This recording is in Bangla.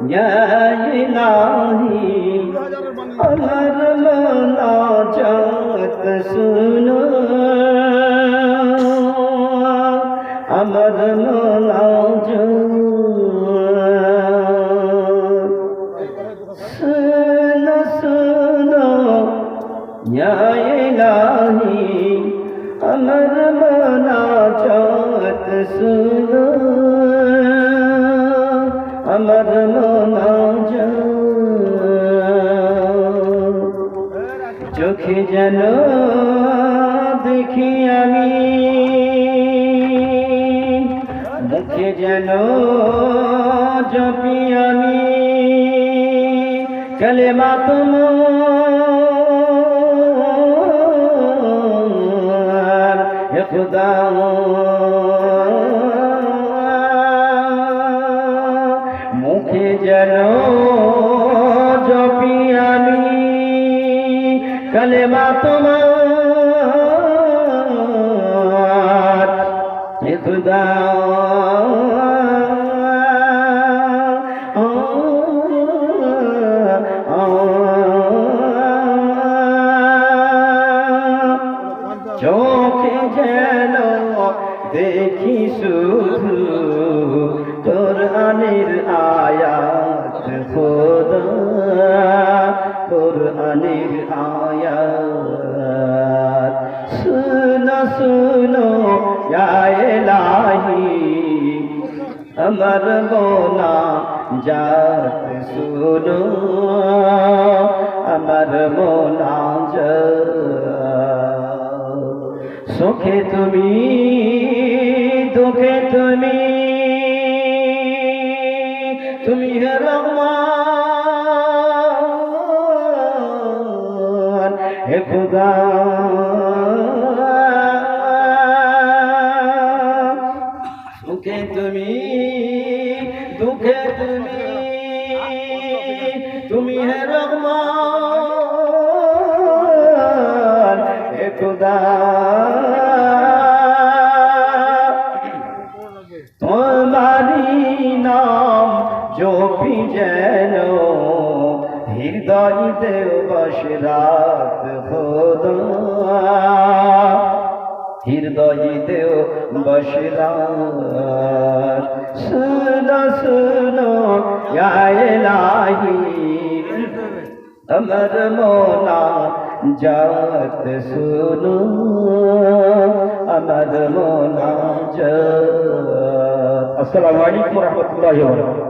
ইয়া ইলাহি আমার মুনাজাত শুনো আমার মুনাজাত শুনো শুনো ইয়া ইলাহি আমার মুনাজাত শুনো আমার মুনাজাত চোখে যেন দেখি আমি মুখে যেন জপি আমি কালেমা তোমার হে খুদা মুখে যেন জপি আমি কালেমা তোমার হে খুদা চোখে যেন দেখি শুধু তোর আনির আয়াত খোদা তোর আনির আয়াত শুনো শুনো ইয়া ইলাহি আমার মুনাজাত শুনো আমার মুনাজাত সুখে তুমি দুঃখে তুমি তুমি হে রহমান হে খুদা সুখে তুমি দুঃখে তুমি তুমি হে রহমান হে খুদা তোমারি নাম জপি যেন হৃদয় দেও বসরাত খোদা হৃদয় দেও বসরাত শুনো শুনো ইয়া ইলাহি আমার মুনাজাত শুনো আমার মুনাজাত। আসসালামু আলাইকুম ওয়া রাহমাতুল্লাহি ওয়া বারাকাতুহু।